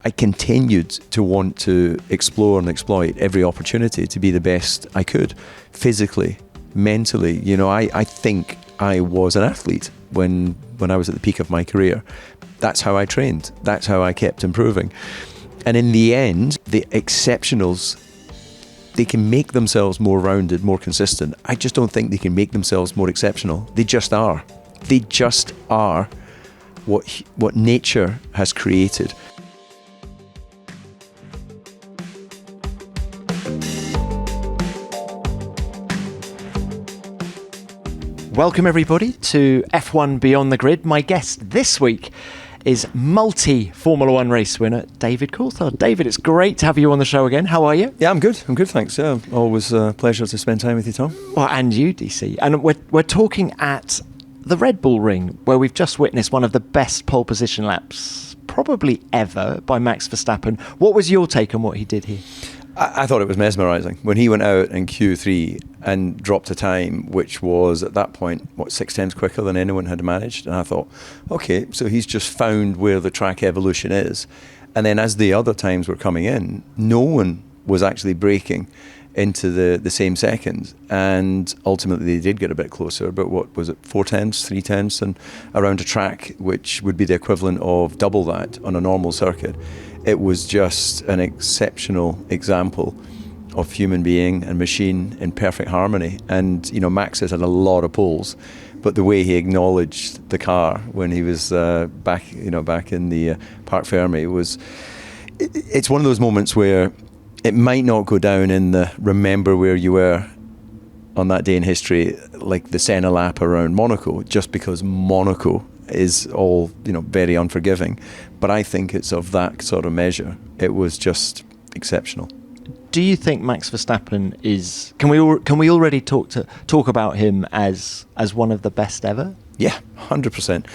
I continued to want to explore and exploit every opportunity to be the best I could, physically, mentally. You know, I think I was an athlete when I was at the peak of my career. That's how I trained. That's how I kept improving. And in the end, the exceptionals, they can make themselves more rounded, more consistent. I just don't think they can make themselves more exceptional. They just are. They just are what nature has created. Welcome everybody to F1 Beyond the Grid. My guest this week is multi-Formula One race winner David Coulthard. David, it's great to have you on the show again. How are you? Yeah, I'm good, thanks. Yeah, always a pleasure to spend time with you, Tom. Well, and you, DC. And we're talking at the Red Bull Ring, where we've just witnessed one of the best pole position laps probably ever by Max Verstappen. What was your take on what he did here? I thought it was mesmerising when he went out in Q3 and dropped a time which was at that point 6 times quicker than anyone had managed, and I thought, okay, so he's just found where the track evolution is. And then as the other times were coming in, no one was actually braking into the same seconds, and ultimately they did get a bit closer, but what was it, 4 tenths, 3 tenths, and around a track which would be the equivalent of double that on a normal circuit. It was just an exceptional example of human being and machine in perfect harmony. And, you know, Max has had a lot of poles, but the way he acknowledged the car when he was back in the Parc Fermé was, it's one of those moments where it might not go down in the remember where you were on that day in history, like the Senna lap around Monaco, just because Monaco is all, you know, very unforgiving. But I think it's of that sort of measure. It was just exceptional. Do you think Max Verstappen is? Can we already talk about him as one of the best ever? Yeah, 100%.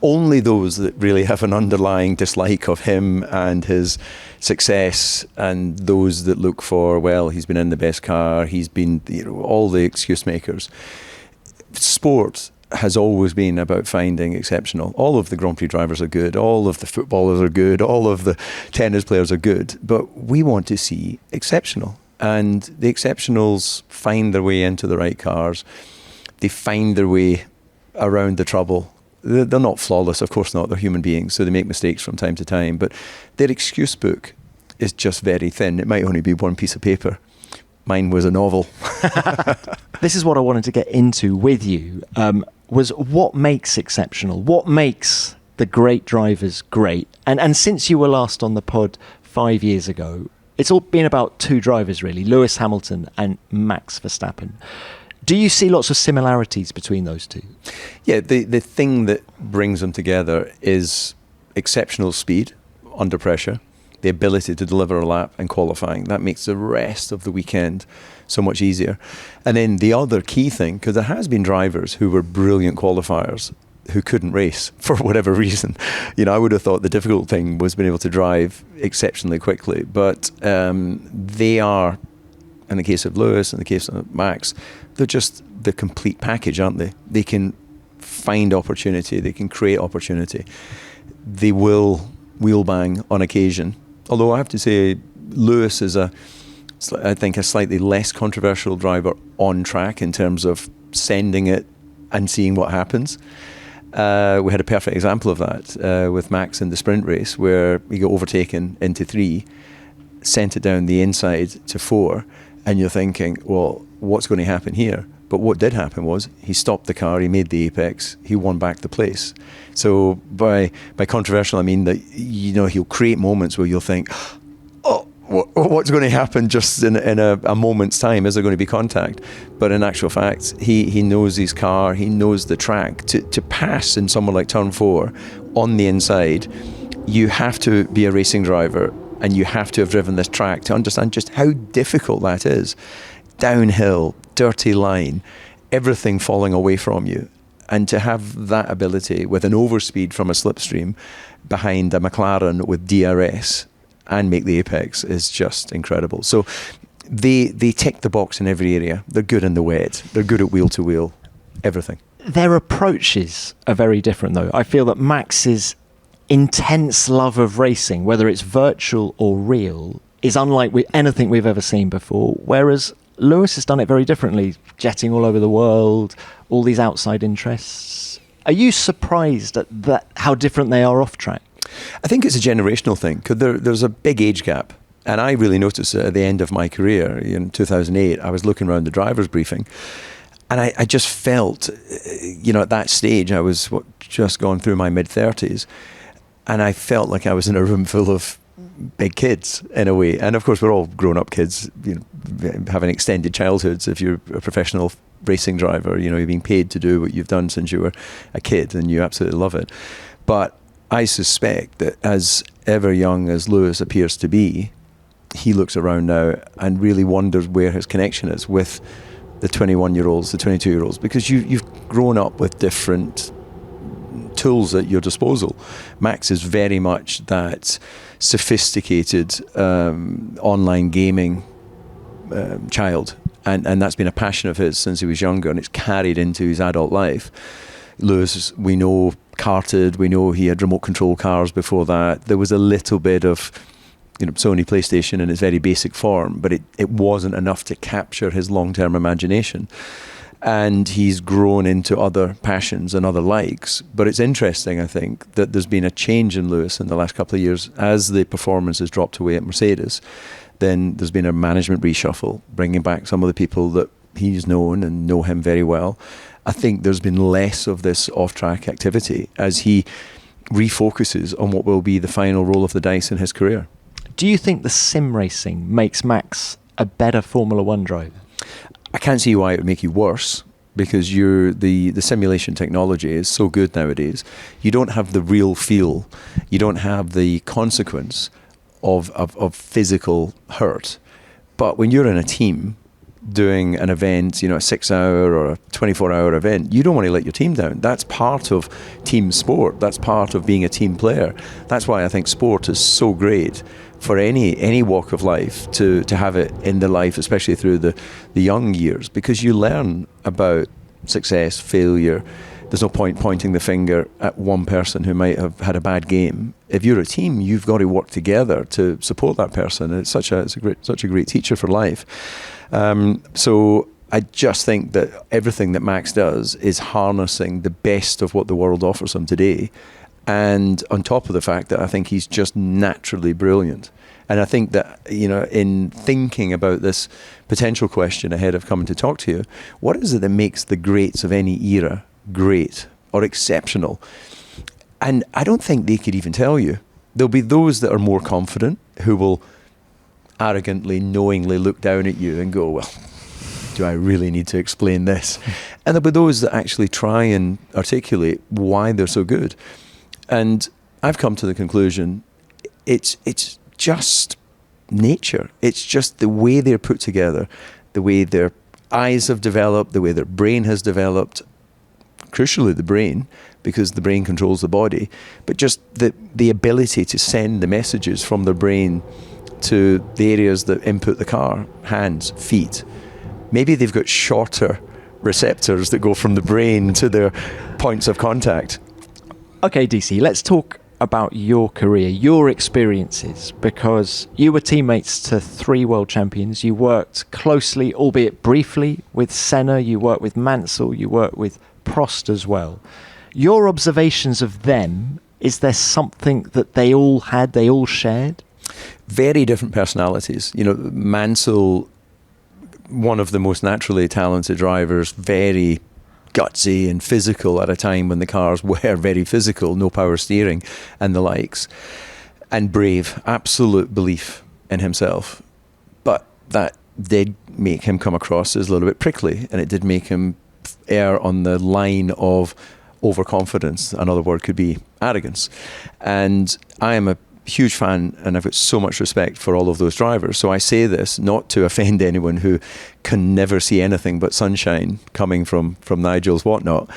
Only those that really have an underlying dislike of him and his success, and those that look for, well, he's been in the best car, he's been, you know, all the excuse makers. Sport has always been about finding exceptional. All of the Grand Prix drivers are good, all of the footballers are good, all of the tennis players are good, but we want to see exceptional. And the exceptionals find their way into the right cars. They find their way around the trouble. They're not flawless, of course not. They're human beings, so they make mistakes from time to time. But their excuse book is just very thin. It might only be one piece of paper. Mine was a novel. This is what I wanted to get into with you, was what makes exceptional? What makes the great drivers great? And since you were last on the pod 5 years ago, it's all been about two drivers really, Lewis Hamilton and Max Verstappen. Do you see lots of similarities between those two? Yeah, the thing that brings them together is exceptional speed under pressure, the ability to deliver a lap and qualifying. That makes the rest of the weekend so much easier. And then the other key thing, because there has been drivers who were brilliant qualifiers who couldn't race for whatever reason. You know, I would have thought the difficult thing was being able to drive exceptionally quickly, but they are, in the case of Lewis, in the case of Max, they're just the complete package, aren't they? They can find opportunity, they can create opportunity. They will wheel bang on occasion. Although I have to say, Lewis is I think a slightly less controversial driver on track in terms of sending it and seeing what happens. We had a perfect example of that with Max in the sprint race, where he got overtaken into 3, sent it down the inside to 4, and you're thinking, well, what's going to happen here? But what did happen was he stopped the car, he made the apex, he won back the place. So by controversial, I mean that, you know, he'll create moments where you'll think, oh, what's going to happen just in a moment's time? Is there going to be contact? But in actual fact, he knows his car, he knows the track. To pass in someone like turn 4 on the inside, you have to be a racing driver and you have to have driven this track to understand just how difficult that is. Downhill, dirty line, everything falling away from you. And to have that ability with an overspeed from a slipstream behind a McLaren with DRS and make the apex is just incredible. So they tick the box in every area. They're good in the wet. They're good at wheel to wheel, everything. Their approaches are very different though. I feel that Max is intense love of racing, whether it's virtual or real, is unlike anything we've ever seen before, whereas Lewis has done it very differently, jetting all over the world, all these outside interests. Are you surprised at that, how different they are off track? I think it's a generational thing, because there's a big age gap. And I really noticed it at the end of my career. In 2008, I was looking around the driver's briefing, and I just felt, at that stage, I was just gone through my mid-30s, and I felt like I was in a room full of big kids in a way. And of course, we're all grown-up kids, having extended childhoods. If you're a professional racing driver, you're being paid to do what you've done since you were a kid, and you absolutely love it. But I suspect that as ever young as Lewis appears to be, he looks around now and really wonders where his connection is with the 21-year-olds, the 22-year-olds, because you've grown up with different tools at your disposal. Max is very much that sophisticated online gaming child, and that's been a passion of his since he was younger, and it's carried into his adult life. Lewis, we know, karted, we know he had remote control cars before that. There was a little bit of Sony PlayStation in its very basic form, but it wasn't enough to capture his long-term imagination. And he's grown into other passions and other likes. But it's interesting, I think, that there's been a change in Lewis in the last couple of years. As the performance has dropped away at Mercedes, then there's been a management reshuffle, bringing back some of the people that he's known and know him very well. I think there's been less of this off-track activity as he refocuses on what will be the final roll of the dice in his career. Do you think the sim racing makes Max a better Formula One driver? I can't see why it would make you worse, because the simulation technology is so good nowadays. You don't have the real feel. You don't have the consequence of physical hurt. But when you're in a team doing an event, a 6-hour or a 24-hour event, you don't want to let your team down. That's part of team sport. That's part of being a team player. That's why I think sport is so great for any walk of life to have it in the life, especially through the young years, because you learn about success, failure. There's no point pointing the finger at one person who might have had a bad game. If you're a team, you've got to work together to support that person. And it's such a great teacher for life. So I just think that everything that Max does is harnessing the best of what the world offers him today. And on top of the fact that I think he's just naturally brilliant. And I think that, in thinking about this potential question ahead of coming to talk to you, what is it that makes the greats of any era great or exceptional? And I don't think they could even tell you. There'll be those that are more confident, who will arrogantly, knowingly look down at you and go, well, do I really need to explain this? And there'll be those that actually try and articulate why they're so good. And I've come to the conclusion, it's just nature. It's just the way they're put together, the way their eyes have developed, the way their brain has developed, crucially the brain, because the brain controls the body, but just the ability to send the messages from their brain to the areas that input the car, hands, feet. Maybe they've got shorter receptors that go from the brain to their points of contact. Okay, DC, let's talk about your career, your experiences, because you were teammates to 3 world champions. You worked closely, albeit briefly, with Senna. You worked with Mansell. You worked with Prost as well. Your observations of them, is there something that they all had, they all shared? Very different personalities. Mansell, one of the most naturally talented drivers, very gutsy and physical at a time when the cars were very physical, no power steering and the likes, and brave, absolute belief in himself. But that did make him come across as a little bit prickly, and it did make him err on the line of overconfidence. Another word could be arrogance. And I am a huge fan, and I've got so much respect for all of those drivers. So I say this not to offend anyone who can never see anything but sunshine coming from Nigel's whatnot,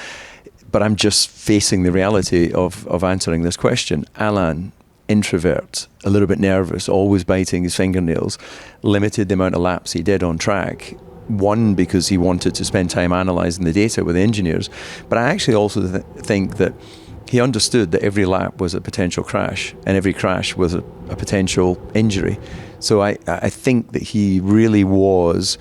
but I'm just facing the reality of answering this question. Alain, introvert, a little bit nervous, always biting his fingernails, limited the amount of laps he did on track. One, because he wanted to spend time analysing the data with the engineers, but I actually also think that He understood that every lap was a potential crash, and every crash was a potential injury. So I think that he really was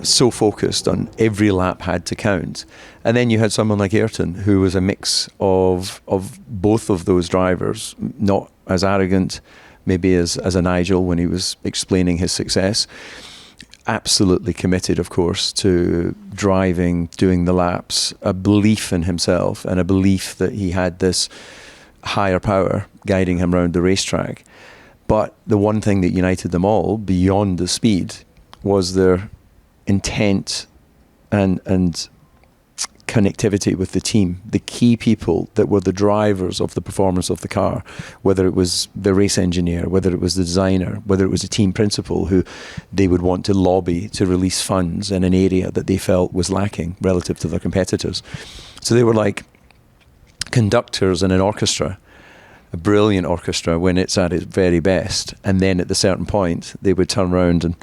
so focused on every lap had to count. And then you had someone like Ayrton, who was a mix of both of those drivers, not as arrogant maybe as a Nigel when he was explaining his success. Absolutely committed, of course, to driving, doing the laps, a belief in himself and a belief that he had this higher power guiding him around the racetrack. But the one thing that united them all, beyond the speed, was their intent and connectivity with the team, the key people that were the drivers of the performance of the car, whether it was the race engineer, whether it was the designer, whether it was a team principal who they would want to lobby to release funds in an area that they felt was lacking relative to their competitors. So they were like conductors in an orchestra, a brilliant orchestra when it's at its very best, and then at a certain point they would turn around and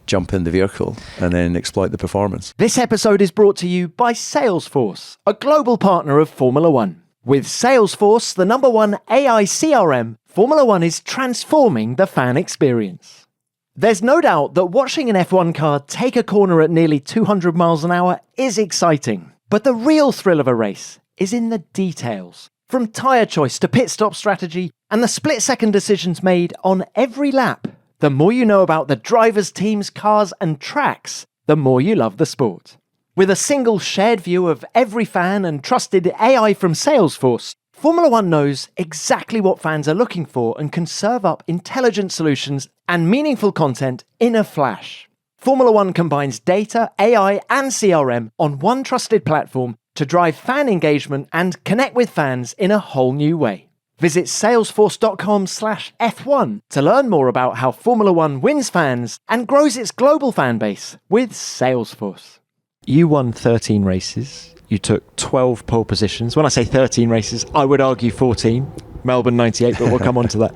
jump in the vehicle and then exploit the performance. This episode is brought to you by Salesforce, a global partner of Formula One. With Salesforce, the #1 AI CRM, Formula One is transforming the fan experience. There's no doubt that watching an F1 car take a corner at nearly 200 miles an hour is exciting. But the real thrill of a race is in the details. From tyre choice to pit stop strategy and the split-second decisions made on every lap. The more you know about the drivers, teams, cars and tracks, the more you love the sport. With a single shared view of every fan and trusted AI from Salesforce, Formula One knows exactly what fans are looking for and can serve up intelligent solutions and meaningful content in a flash. Formula One combines data, AI and CRM on one trusted platform to drive fan engagement and connect with fans in a whole new way. Visit salesforce.com/F1 to learn more about how Formula One wins fans and grows its global fan base with Salesforce. You won 13 races. You took 12 pole positions. When I say 13 races, I would argue 14. Melbourne 98, but we'll come on to that.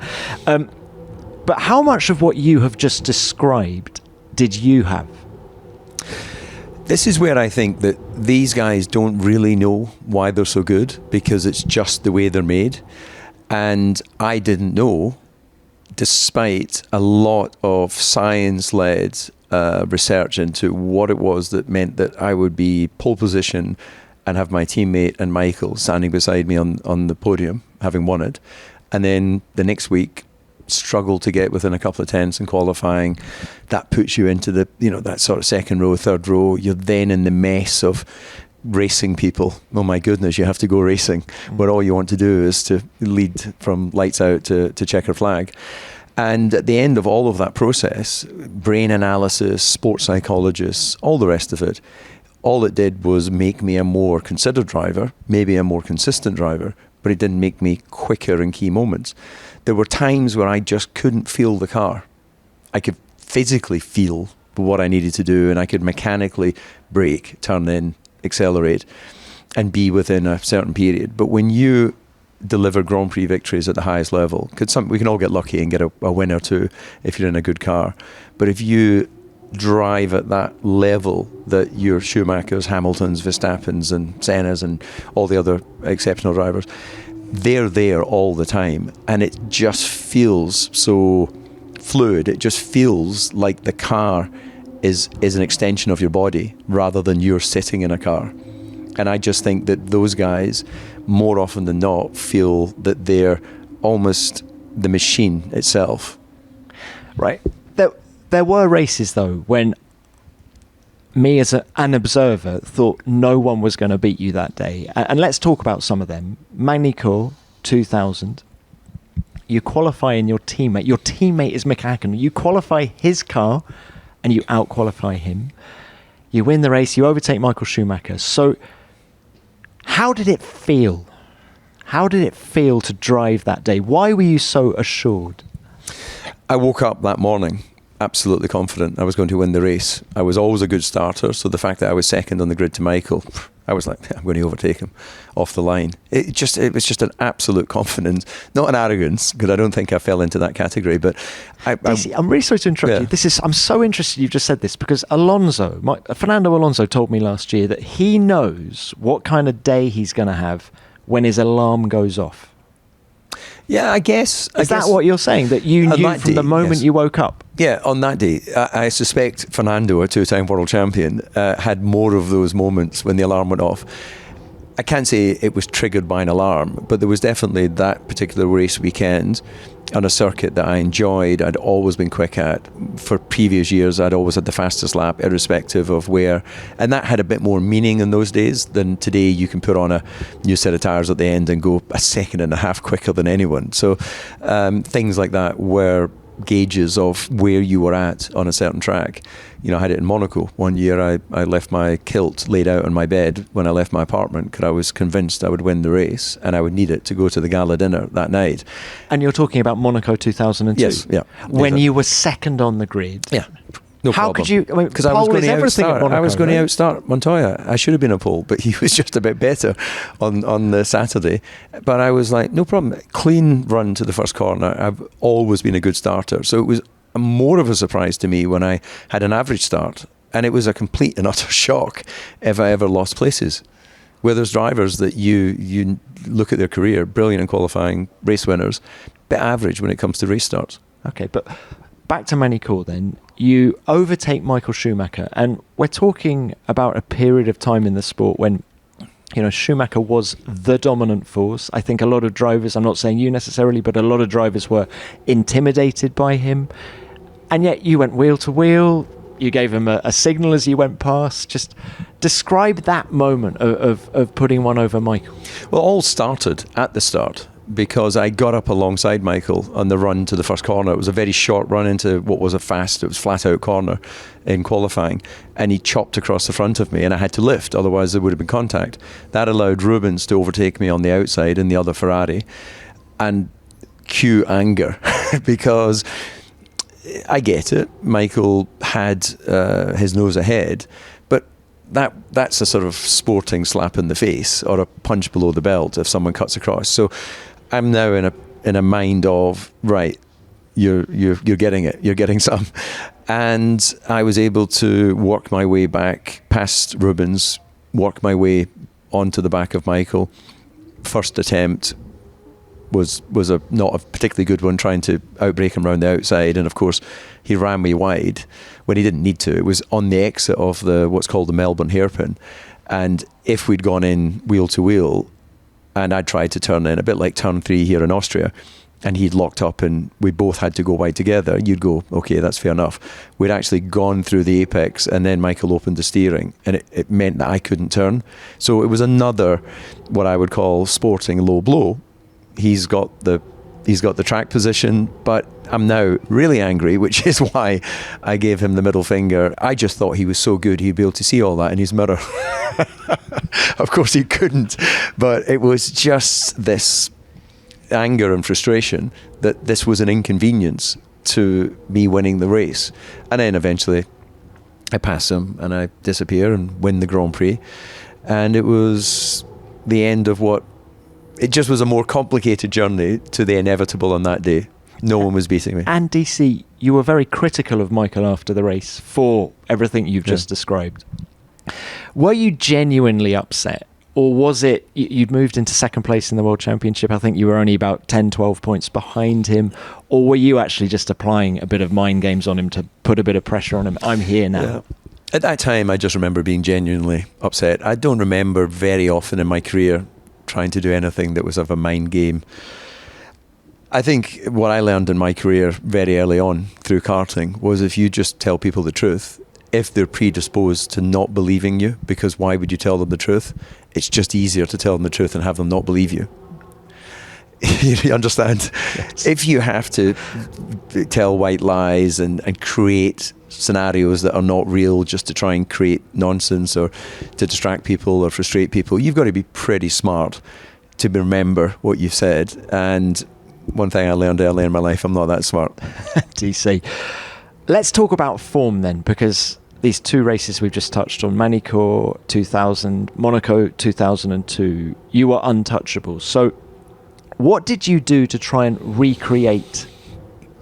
But how much of what you have just described did you have? This is where I think that these guys don't really know why they're so good, because it's just the way they're made. And I didn't know, despite a lot of science-led research into what it was that meant that I would be pole position and have my teammate and Michael standing beside me on the podium, having won it. And then the next week, struggle to get within a couple of tenths in qualifying. That puts you into the, that sort of second row, third row. You're then in the mess of racing people. Oh my goodness, you have to go racing where all you want to do is to lead from lights out to checker flag. And at the end of all of that process, brain analysis, sports psychologists, all the rest of it, all it did was make me a more considered driver, maybe a more consistent driver, but it didn't make me quicker in key moments. There were times where I just couldn't feel the car. I could physically feel what I needed to do, and I could mechanically brake, turn in, accelerate, and be within a certain period. But when you deliver Grand Prix victories at the highest level, we can all get lucky and get a win or two if you're in a good car. But if you drive at that level that your Schumachers, Hamiltons, Verstappens and Sennas and all the other exceptional drivers, they're there all the time, and it just feels so fluid. It just feels like the car is an extension of your body rather than you're sitting in a car. And I just think that those guys, more often than not, feel that they're almost the machine itself. Right. There were races, though, when me as an observer thought no one was going to beat you that day. And let's talk about some of them. Magny Cours, 2000. You qualify in your teammate. Your teammate is Hakkinen. You qualify his car and you out-qualify him. You win the race. You overtake Michael Schumacher. So how did it feel? How did it feel to drive that day? Why were you so assured? I woke up that morning absolutely confident I was going to win the race. I was always a good starter, so the fact that I was second on the grid to Michael, I was like, I'm going to overtake him off the line. It was just an absolute confidence, not an arrogance, because I don't think I fell into that category. But I'm really sorry to interrupt you. I'm so interested you've just said this, because Fernando Alonso told me last year that he knows what kind of day he's going to have when his alarm goes off? Yeah, I guess. Is that what you're saying? That you knew from the moment you woke up? Yeah, on that day, I suspect Fernando, a two-time world champion, had more of those moments when the alarm went off. I can't say it was triggered by an alarm, but there was definitely that particular race weekend on a circuit that I enjoyed. I'd always been quick at. For previous years, I'd always had the fastest lap, irrespective of where. And that had a bit more meaning in those days than today. You can put on a new set of tyres at the end and go a second and a half quicker than anyone. So things like that were gauges of where you were at on a certain track. You know, I had it in Monaco. One year I left my kilt laid out on my bed when I left my apartment because I was convinced I would win the race and I would need it to go to the gala dinner that night. And you're talking about Monaco 2002? Yes, yeah. When you were second on the grid? Yeah. No How problem. could you? Because I was going to outstart. I was going to outstart Montoya. I should have been a pole, but he was just a bit better on the Saturday. But I was like, no problem. Clean run to the first corner. I've always been a good starter, so it was more of a surprise to me when I had an average start, and it was a complete and utter shock if I ever lost places. Where there's drivers that you look at their career, brilliant in qualifying, race winners, but average when it comes to race starts. Okay, but back to Magny Cours then. You overtake Michael Schumacher, and we're talking about a period of time in the sport when, you know, Schumacher was the dominant force. I think a lot of drivers, I'm not saying you necessarily, but a lot of drivers were intimidated by him. And yet you went wheel to wheel, you gave him a signal as you went past. Just describe that moment of putting one over Michael. Well, all started at the start, because I got up alongside Michael on the run to the first corner. It was a very short run into what was it was flat out corner in qualifying, and he chopped across the front of me and I had to lift, otherwise there would have been contact. That allowed Rubens to overtake me on the outside in the other Ferrari, and cue anger because I get it, Michael had his nose ahead, but that's a sort of sporting slap in the face or a punch below the belt if someone cuts across. So I'm now in a mind of, right, you're getting it, you're getting some. And I was able to work my way back past Rubens, work my way onto the back of Michael. First attempt was not a particularly good one, trying to outbrake him around the outside, and of course he ran me wide when he didn't need to. It was on the exit of the what's called the Melbourne hairpin, and if we'd gone in wheel to wheel and I'd tried to turn in, a bit like turn 3 here in Austria, and he'd locked up and we both had to go wide together, you'd go, okay, that's fair enough. We'd actually gone through the apex and then Michael opened the steering, and it meant that I couldn't turn. So it was another, what I would call sporting low blow. He's got the track position, but I'm now really angry, which is why I gave him the middle finger. I just thought he was so good he'd be able to see all that in his mirror. Of course he couldn't, but it was just this anger and frustration that this was an inconvenience to me winning the race. And then eventually I pass him and I disappear and win the Grand Prix, and it was the end of what it just was a more complicated journey to the inevitable on that day. No one was beating me. And DC, you were very critical of Michael after the race for everything you've just described. Were you genuinely upset? Or was it, you'd moved into second place in the World Championship, I think you were only about 10, 12 points behind him, or were you actually just applying a bit of mind games on him to put a bit of pressure on him? I'm here now. Yeah. At that time, I just remember being genuinely upset. I don't remember very often in my career trying to do anything that was of a mind game. I think what I learned in my career very early on through karting was if you just tell people the truth, if they're predisposed to not believing you, because why would you tell them the truth? It's just easier to tell them the truth and have them not believe you. You understand? Yes. If you have to tell white lies and create scenarios that are not real just to try and create nonsense or to distract people or frustrate people, you've got to be pretty smart to remember what you've said. And one thing I learned early in my life, I'm not that smart. DC. Let's talk about form then, because these two races we've just touched on, Magny Cours 2000, Monaco 2002, you were untouchable. So what did you do to try and recreate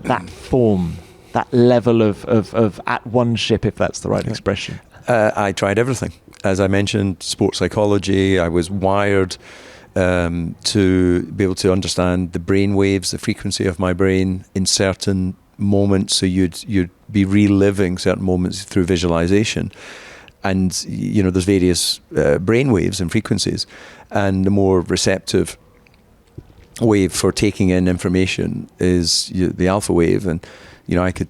that form, that level of at one ship, if that's the right expression? I tried everything. As I mentioned, sports psychology. I was wired to be able to understand the brain waves, the frequency of my brain in certain moments. So you'd be reliving certain moments through visualization. And, there's various brain waves and frequencies. And the more receptive wave for taking in information is the alpha wave. And, I could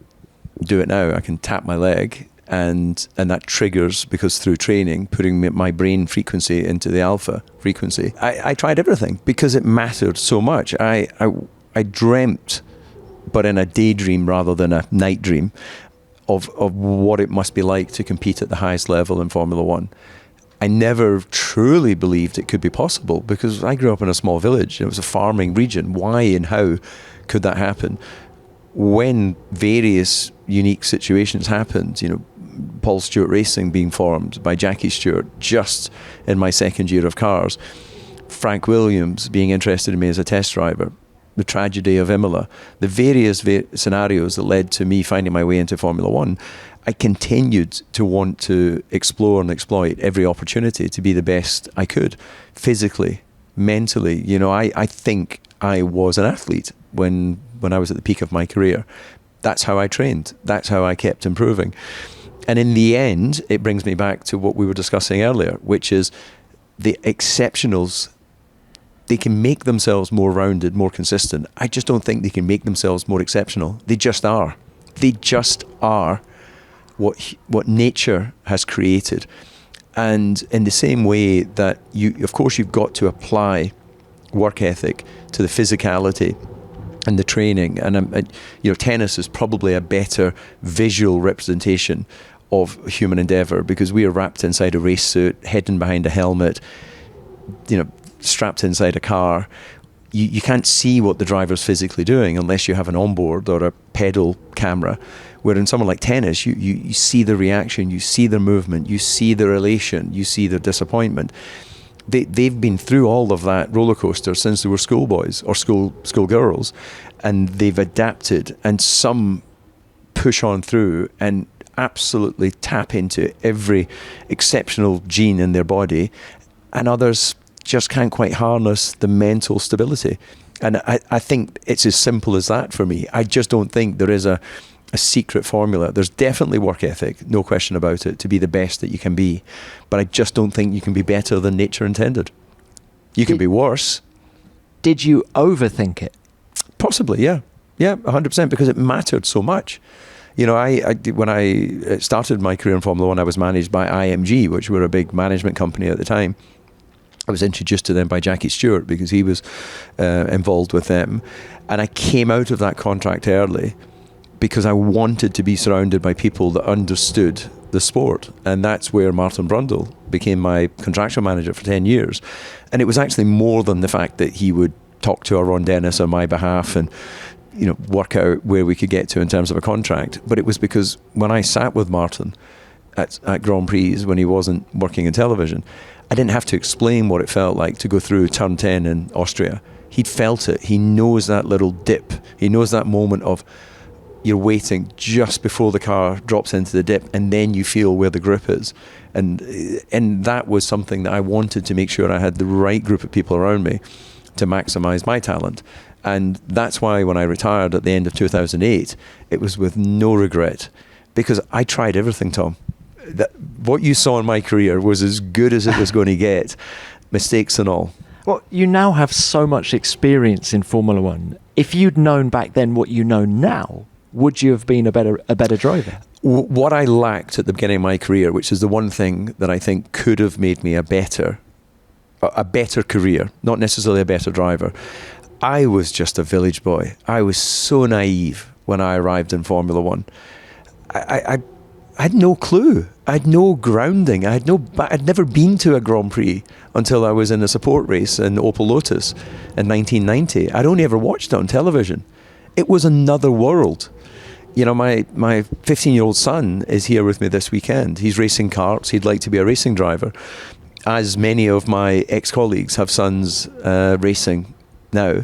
do it now. I can tap my leg and that triggers, because through training, putting my brain frequency into the alpha frequency. I tried everything because it mattered so much. I dreamt, but in a daydream rather than a night dream, of what it must be like to compete at the highest level in Formula One. I never truly believed it could be possible, because I grew up in a small village. It was a farming region. Why and how could that happen? When various unique situations happened, Paul Stewart Racing being formed by Jackie Stewart just in my second year of cars, Frank Williams being interested in me as a test driver, the tragedy of Imola, the various scenarios that led to me finding my way into Formula One, I continued to want to explore and exploit every opportunity to be the best I could, physically, mentally. I think I was an athlete when I was at the peak of my career. That's how I trained. That's how I kept improving. And in the end, it brings me back to what we were discussing earlier, which is the exceptionals. They can make themselves more rounded, more consistent. I just don't think they can make themselves more exceptional. They just are. They just are what nature has created. And in the same way that of course, you've got to apply work ethic to the physicality and the training. And tennis is probably a better visual representation of human endeavour, because we are wrapped inside a race suit, hidden behind a helmet, strapped inside a car. You can't see what the driver's physically doing unless you have an onboard or a pedal camera. Where in someone like tennis, you see the reaction, you see their movement, you see their elation, you see their disappointment. They've been through all of that roller coaster since they were schoolboys or schoolgirls, and they've adapted, and some push on through and absolutely tap into every exceptional gene in their body, and others just can't quite harness the mental stability. And I think it's as simple as that for me. I just don't think there is a secret formula. There's definitely work ethic, no question about it, to be the best that you can be. But I just don't think you can be better than nature intended. You can be worse. Did you overthink it? Possibly, yeah. Yeah, 100%, because it mattered so much. When I started my career in Formula One, I was managed by IMG, which were a big management company at the time. I was introduced to them by Jackie Stewart because he was involved with them. And I came out of that contract early because I wanted to be surrounded by people that understood the sport. And that's where Martin Brundle became my contractual manager for 10 years. And it was actually more than the fact that he would talk to Ron Dennis on my behalf and work out where we could get to in terms of a contract. But it was because when I sat with Martin at Grand Prix, when he wasn't working in television, I didn't have to explain what it felt like to go through turn 10 in Austria. He'd felt it. He knows that little dip. He knows that moment of you're waiting just before the car drops into the dip, and then you feel where the grip is. And that was something that I wanted to make sure I had the right group of people around me to maximise my talent. And that's why when I retired at the end of 2008, it was with no regret, because I tried everything, Tom. What you saw in my career was as good as it was going to get, mistakes and all. Well, you now have so much experience in Formula One. If you'd known back then what you know now, would you have been a better driver? What I lacked at the beginning of my career, which is the one thing that I think could have made me a better career, not necessarily a better driver. I was just a village boy. I was so naive when I arrived in Formula One. I had no clue. I had no grounding. I'd never been to a Grand Prix until I was in a support race in Opel Lotus in 1990. I'd only ever watched it on television. It was another world. My 15-year-old son is here with me this weekend. He's racing karts. He'd like to be a racing driver. As many of my ex-colleagues have sons racing now.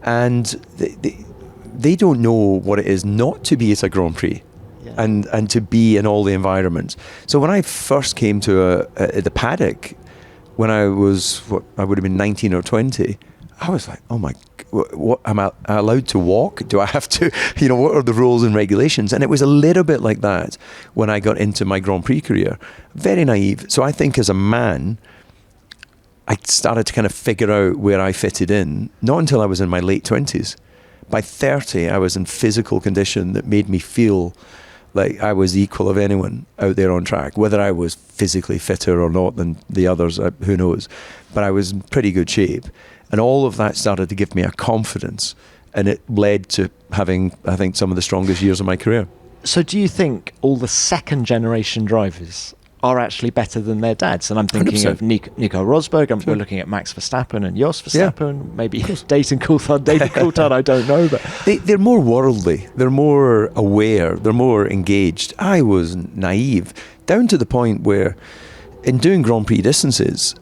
And they don't know what it is not to be at a Grand Prix. Yeah. And to be in all the environments. So when I first came to the paddock when I was, I would have been 19 or 20, I was like, oh my, what am I allowed to walk? Do I have to, what are the rules and regulations? And it was a little bit like that when I got into my Grand Prix career. Very naive. So I think as a man, I started to kind of figure out where I fitted in, not until I was in my late 20s. By 30, I was in physical condition that made me feel like I was equal of anyone out there on track. Whether I was physically fitter or not than the others, who knows? But I was in pretty good shape. And all of that started to give me a confidence. And it led to having, I think, some of the strongest years of my career. So do you think all the second generation drivers are actually better than their dads? And I'm thinking 100%. of Nico Rosberg. We're looking at Max Verstappen and Jos Verstappen. Maybe David Coulthard, I don't know. But they're more worldly. They're more aware. They're more engaged. I was naive, down to the point where in doing Grand Prix distances,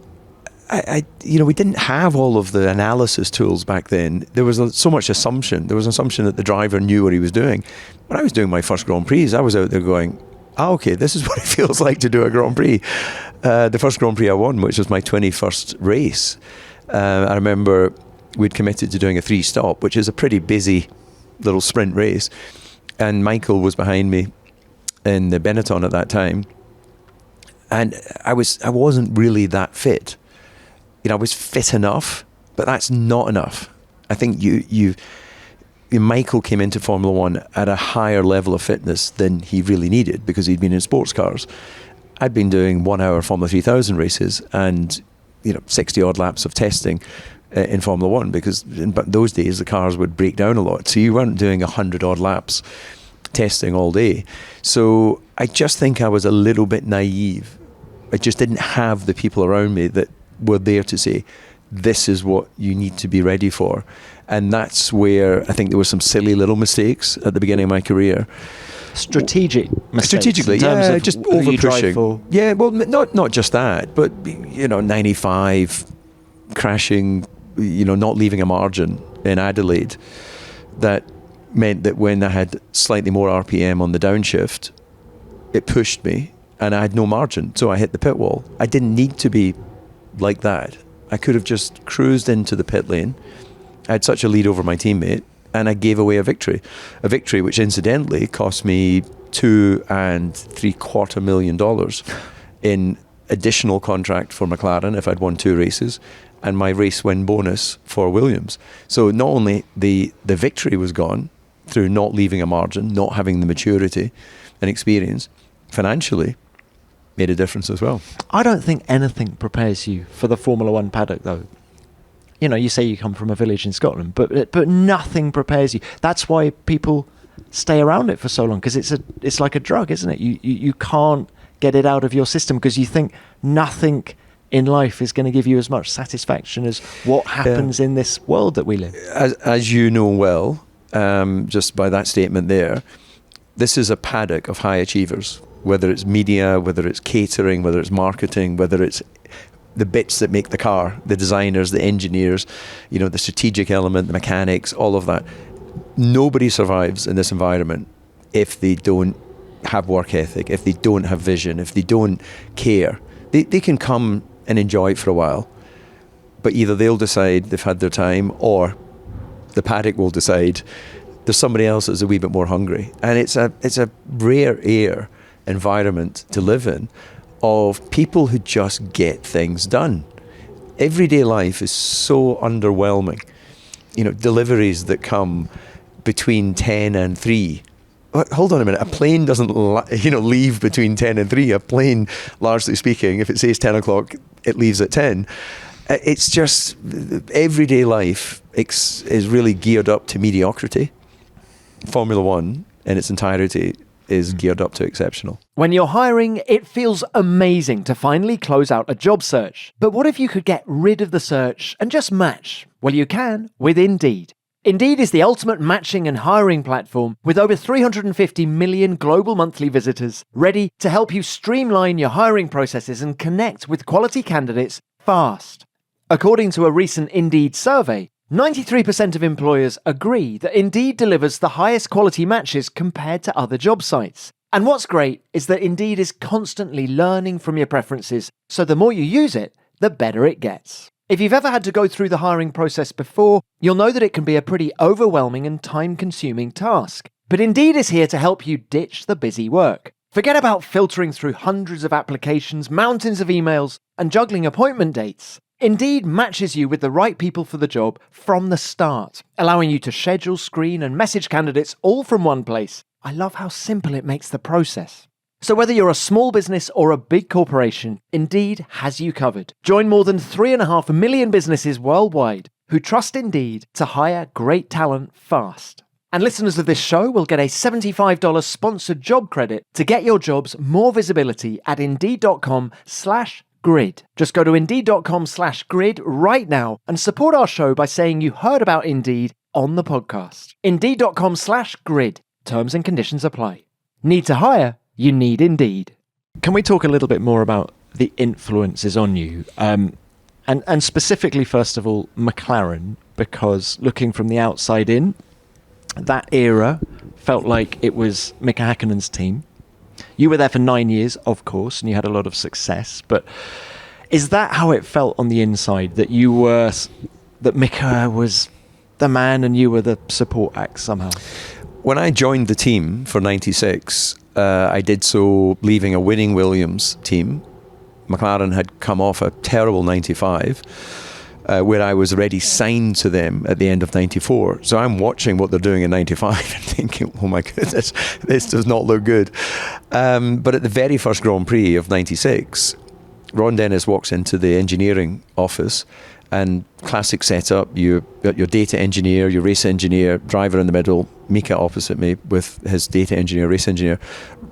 we didn't have all of the analysis tools back then. There was so much assumption. There was an assumption that the driver knew what he was doing. When I was doing my first Grand Prix, I was out there going, okay, this is what it feels like to do a Grand Prix. The first Grand Prix I won, which was my 21st race, I remember we'd committed to doing a 3-stop, which is a pretty busy little sprint race. And Michael was behind me in the Benetton at that time. And I wasn't really that fit. I was fit enough, but that's not enough. I think Michael came into Formula One at a higher level of fitness than he really needed because he'd been in sports cars. I'd been doing 1 hour Formula 3000 races and 60 odd laps of testing in Formula One, because in those days the cars would break down a lot, so you weren't doing 100 odd laps testing all day. So I just think I was a little bit naive. I just didn't have the people around me that were there to say, this is what you need to be ready for. And that's where I think there were some silly little mistakes at the beginning of my career. Strategically, just over pushing. Yeah, well, not just that, but 95 crashing, not leaving a margin in Adelaide. That meant that when I had slightly more RPM on the downshift, it pushed me, and I had no margin, so I hit the pit wall. I didn't need to be like that. I could have just cruised into the pit lane. I had such a lead over my teammate, and I gave away a victory which incidentally cost me $2.75 million in additional contract for McLaren if I'd won 2 races, and my race win bonus for Williams. So not only the victory was gone through not leaving a margin, not having the maturity and experience, financially made a difference as well. I don't think anything prepares you for the Formula One paddock, though. You say you come from a village in Scotland, but nothing prepares you. That's why people stay around it for so long, because it's like a drug, isn't it? You can't get it out of your system because you think nothing in life is going to give you as much satisfaction as what happens in this world that we live. As you know well, just by that statement there, this is a paddock of high achievers. Whether it's media, whether it's catering, whether it's marketing, whether it's the bits that make the car, the designers, the engineers, the strategic element, the mechanics, all of that. Nobody survives in this environment if they don't have work ethic, if they don't have vision, if they don't care. They can come and enjoy it for a while, but either they'll decide they've had their time, or the paddock will decide there's somebody else that's a wee bit more hungry. And it's a rare air environment to live in of people who just get things done. Everyday life is so underwhelming. Deliveries that come between 10 and 3. Hold on a minute, a plane doesn't leave between 10 and 3. A plane, largely speaking, if it says 10 o'clock, it leaves at 10. It's just, everyday life is really geared up to mediocrity. Formula One in its entirety is geared up to exceptional. When you're hiring, it feels amazing to finally close out a job search. But what if you could get rid of the search and just match? Well, you can with Indeed. Indeed is the ultimate matching and hiring platform with over 350 million global monthly visitors, ready to help you streamline your hiring processes and connect with quality candidates fast. According to a recent Indeed survey, 93% of employers agree that Indeed delivers the highest quality matches compared to other job sites. And what's great is that Indeed is constantly learning from your preferences, so the more you use it, the better it gets. If you've ever had to go through the hiring process before, you'll know that it can be a pretty overwhelming and time-consuming task. But Indeed is here to help you ditch the busy work. Forget about filtering through hundreds of applications, mountains of emails, and juggling appointment dates. Indeed matches you with the right people for the job from the start, allowing you to schedule, screen, and message candidates all from one place. I love how simple it makes the process. So whether you're a small business or a big corporation, Indeed has you covered. Join more than 3.5 million businesses worldwide who trust Indeed to hire great talent fast. And listeners of this show will get a $75 sponsored job credit to get your jobs more visibility at Indeed.com/grid. Just go to Indeed.com/grid right now and support our show by saying you heard about Indeed on the podcast. Indeed.com/grid. Terms and conditions apply. Need to hire? You need Indeed. Can we talk a little bit more about the influences on you? And specifically, first of all, McLaren, because looking from the outside in, that era felt like it was Mika Hakkinen's team. You were there for 9 years, of course, and you had a lot of success. But is that how it felt on the inside, that Mika was the man and you were the support act somehow? When I joined the team for 96, I did so leaving a winning Williams team. McLaren had come off a terrible 95. Where I was already signed to them at the end of 94. So I'm watching what they're doing in 95 and thinking, oh my goodness, this does not look good. But at the very first Grand Prix of 96, Ron Dennis walks into the engineering office, and classic setup, you got your data engineer, your race engineer, driver in the middle, Mika opposite me with his data engineer, race engineer.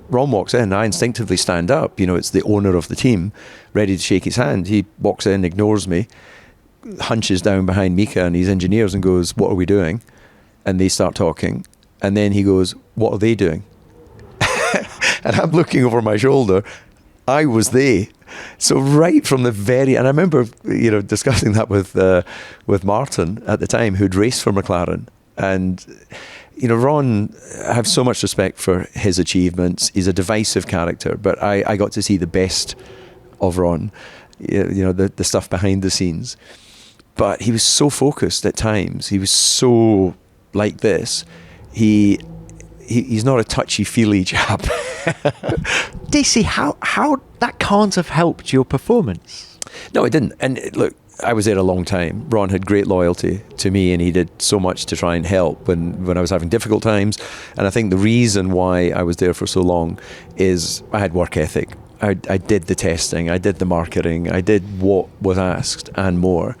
Ron walks in, I instinctively stand up. It's the owner of the team, ready to shake his hand. He walks in, ignores me, hunches down behind Mika and his engineers and goes, what are we doing? And they start talking. And then he goes, what are they doing? And I'm looking over my shoulder. I was they. So right from the very, and I remember, discussing that with Martin at the time, who'd raced for McLaren. And, Ron, I have so much respect for his achievements. He's a divisive character, but I got to see the best of Ron, the stuff behind the scenes. But he was so focused at times. He was so like this. He's not a touchy-feely chap. DC, how that can't have helped your performance? No, it didn't. And look, I was there a long time. Ron had great loyalty to me, and he did so much to try and help when I was having difficult times. And I think the reason why I was there for so long is I had work ethic. I did the testing, I did the marketing, I did what was asked and more.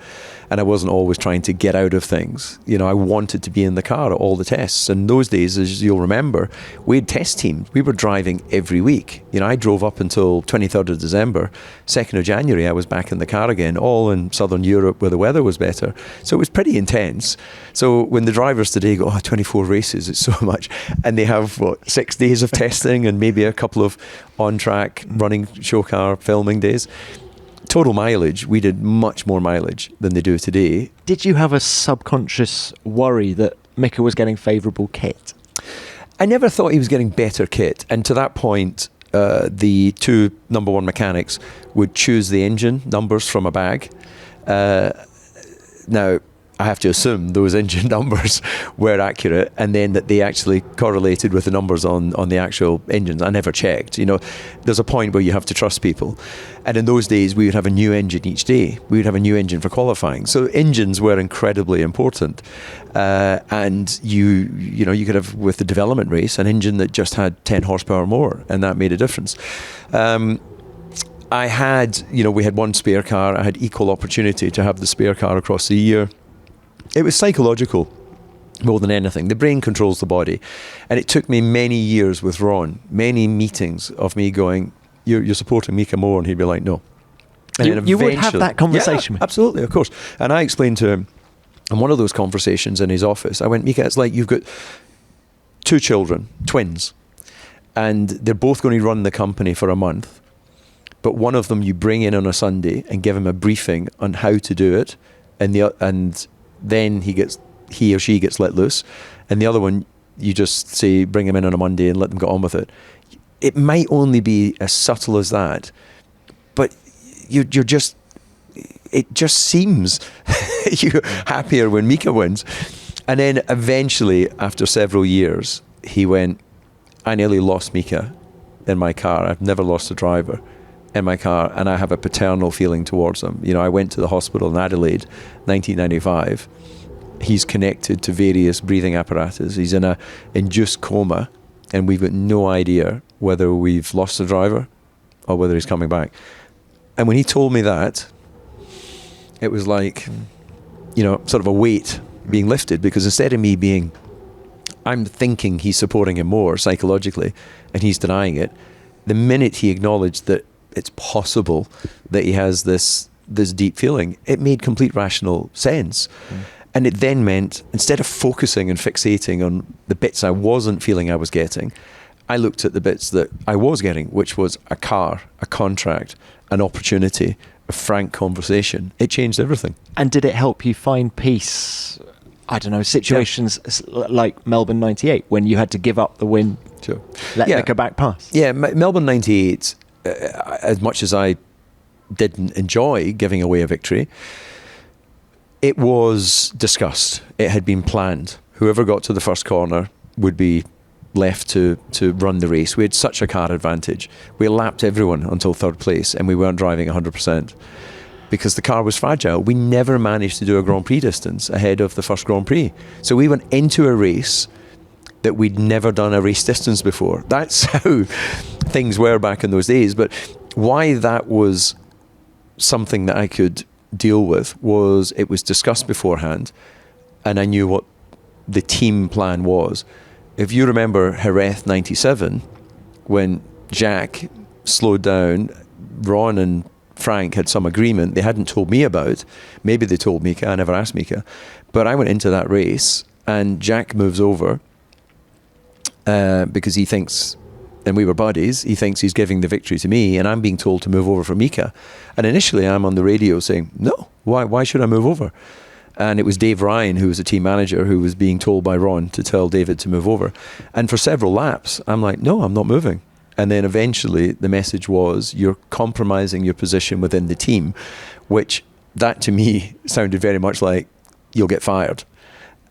And I wasn't always trying to get out of things. I wanted to be in the car at all the tests. And those days, as you'll remember, we had test teams. We were driving every week. I drove up until 23rd of December. 2nd of January, I was back in the car again, all in Southern Europe where the weather was better. So it was pretty intense. So when the drivers today go, 24 races, it's so much. And they have, 6 days of testing and maybe a couple of on-track running show car filming days. Total mileage, we did much more mileage than they do today. Did you have a subconscious worry that Mika was getting favourable kit? I never thought he was getting better kit. And to that point, the two number one mechanics would choose the engine numbers from a bag. Now, I have to assume those engine numbers were accurate, and then that they actually correlated with the numbers on the actual engines. I never checked. There's a point where you have to trust people. And in those days, we would have a new engine each day. We would have a new engine for qualifying. So engines were incredibly important. And you could have, with the development race, an engine that just had 10 horsepower more, and that made a difference. I had, we had one spare car. I had equal opportunity to have the spare car across the year. It was psychological more than anything. The brain controls the body. And it took me many years with Ron, many meetings of me going, you're supporting Mika more, and he'd be like, no. And you would have that conversation with him? Absolutely, of course. And I explained to him in one of those conversations in his office, I went, Mika, it's like you've got 2 children, twins, and they're both going to run the company for a month. But one of them you bring in on a Sunday and give him a briefing on how to do it, and then he or she gets let loose, and the other one you just say bring him in on a Monday and let them get on with it. It might only be as subtle as that, but you're just it just seems you're happier when Mika wins. And then eventually, after several years, he went, I nearly lost Mika in my car. I've never lost a driver in my car, and I have a paternal feeling towards him. You know, I went to the hospital in Adelaide, 1995. He's connected to various breathing apparatus. He's in a induced coma, and we've got no idea whether we've lost a driver or whether he's coming back. And when he told me that, it was like, you know, sort of a weight being lifted, because instead of me being, I'm thinking he's supporting him more psychologically and he's denying it, the minute he acknowledged that it's possible that he has this deep feeling, it made complete rational sense. And it then meant, instead of focusing and fixating on the bits I wasn't feeling I was getting, I looked at the bits that I was getting, which was a car, a contract, an opportunity, a frank conversation. It changed everything. And did it help you find peace? I don't know, situations like Melbourne 98, when you had to give up the win, Sure. let Mika back pass. Yeah, Melbourne 98, as much as I didn't enjoy giving away a victory, it was discussed. It had been planned. Whoever got to the first corner would be left to run the race. We had such a car advantage. We lapped everyone until third place, and we weren't driving 100%. Because the car was fragile. We never managed to do a Grand Prix distance ahead of the first Grand Prix. So we went into a race that we'd never done a race distance before. That's how things were back in those days. But why that was something that I could deal with was it was discussed beforehand, and I knew what the team plan was. If you remember Jerez 97, when Jacques slowed down, Ron and Frank had some agreement they hadn't told me about. Maybe they told Mika, I never asked Mika. But I went into that race, and Jack moves over because he thinks, and we were buddies, he thinks he's giving the victory to me, and I'm being told to move over for Mika. And initially I'm on the radio saying, no, why should I move over? And it was Dave Ryan, who was a team manager, who was being told by Ron to tell David to move over. And for several laps, I'm like, no, I'm not moving. And then eventually the message was, you're compromising your position within the team, which that to me sounded very much like, you'll get fired.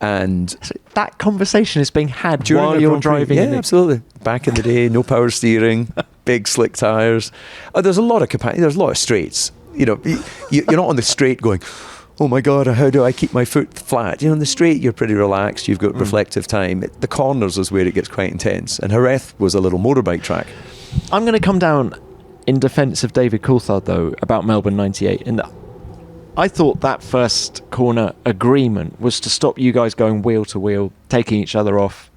And so that conversation is being had during while you're driving. Yeah, absolutely. Back in the day, no power steering, big slick tires. There's a lot of capacity. There's a lot of straights. You know, you're not on the straight going, oh my God, how do I keep my foot flat? You know, on the straight, you're pretty relaxed. You've got reflective time. The corners is where it gets quite intense. And Jerez was a little motorbike track. I'm going to come down in defence of David Coulthard, though, about Melbourne 98. And I thought that first corner agreement was to stop you guys going wheel to wheel, taking each other off,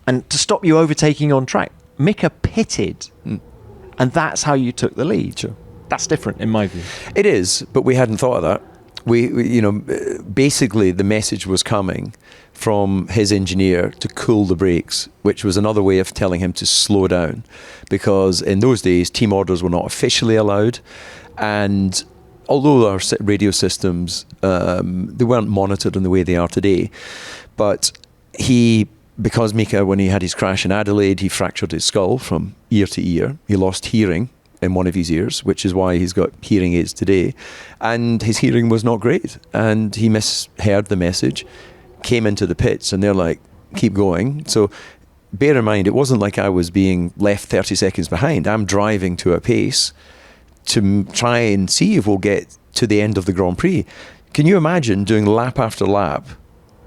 and to stop you overtaking on track. Mika pitted, and that's how you took the lead. Sure. That's different in my view. It is, but we hadn't thought of that. We you know, basically the message was coming from his engineer to cool the brakes, which was another way of telling him to slow down, because in those days team orders were not officially allowed, and although our radio systems they weren't monitored in the way they are today, but because Mika, when he had his crash in Adelaide, he fractured his skull from ear to ear. He lost hearing in one of his ears, which is why he's got hearing aids today. And his hearing was not great. And he misheard the message, came into the pits, and they're like, keep going. So bear in mind, it wasn't like I was being left 30 seconds behind. I'm driving to a pace to try and see if we'll get to the end of the Grand Prix. Can you imagine doing lap after lap,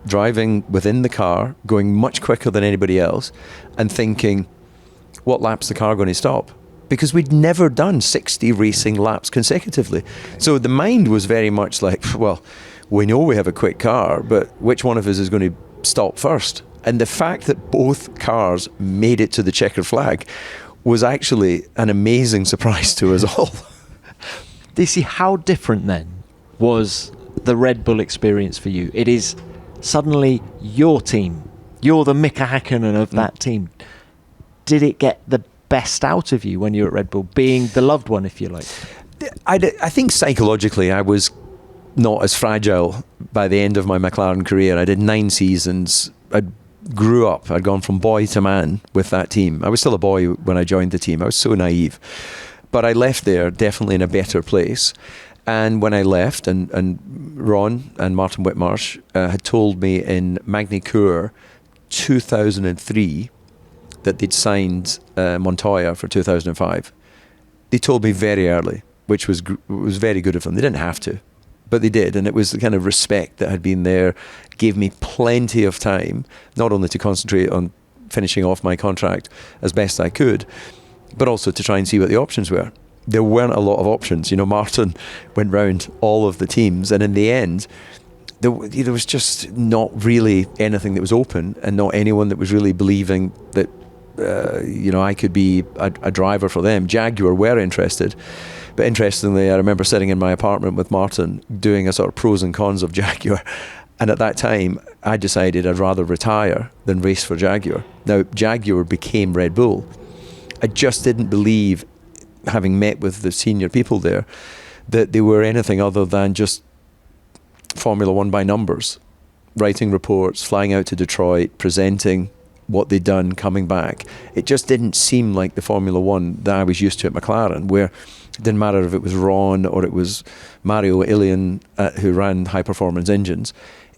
driving within the car, going much quicker than anybody else, and thinking, what lap's the car going to stop? Because we'd never done 60 racing laps consecutively. So the mind was very much like, well, we know we have a quick car, but which one of us is going to stop first? And the fact that both cars made it to the checkered flag was actually an amazing surprise to us all. Do you see how different then was the Red Bull experience for you? It is suddenly your team. You're the Mika Hakkinen of that team. Did it get the best out of you when you were at Red Bull, being the loved one, if you like? I think psychologically I was not as fragile by the end of my McLaren career. I did 9 seasons. I grew up. I'd gone from boy to man with that team. I was still a boy when I joined the team. I was so naive. But I left there definitely in a better place. And when I left, and Ron and Martin Whitmarsh had told me in Magny Cours 2003 that they'd signed Montoya for 2005. They told me very early, which was very good of them. They didn't have to, but they did, and it was the kind of respect that had been there, gave me plenty of time, not only to concentrate on finishing off my contract as best I could, but also to try and see what the options were. There weren't a lot of options. Martin went round all of the teams, and in the end, there was just not really anything that was open, and not anyone that was really believing that I could be a driver for them. Jaguar were interested, but interestingly, I remember sitting in my apartment with Martin doing a sort of pros and cons of Jaguar, and at that time I decided I'd rather retire than race for Jaguar. Now Jaguar became Red Bull. I just didn't believe, having met with the senior people there, that they were anything other than just Formula One by numbers, writing reports, flying out to Detroit, presenting what they'd done, coming back. It just didn't seem like the Formula One that I was used to at McLaren, where it didn't matter if it was Ron or it was Mario Ilian who ran high-performance engines.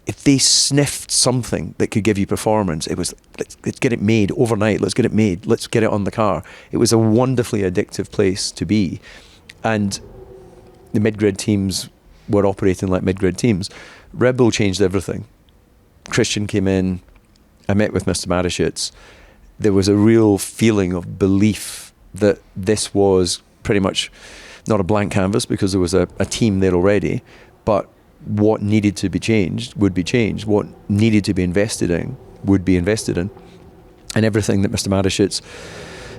If they sniffed something that could give you performance, it was, let's get it made overnight, let's get it made, let's get it on the car. It was a wonderfully addictive place to be. And the mid-grid teams were operating like mid-grid teams. Red Bull changed everything. Christian came in, I met with Mr. Mateschitz. There was a real feeling of belief that this was pretty much not a blank canvas, because there was a team there already, but what needed to be changed would be changed. What needed to be invested in would be invested in. And everything that Mr. Mateschitz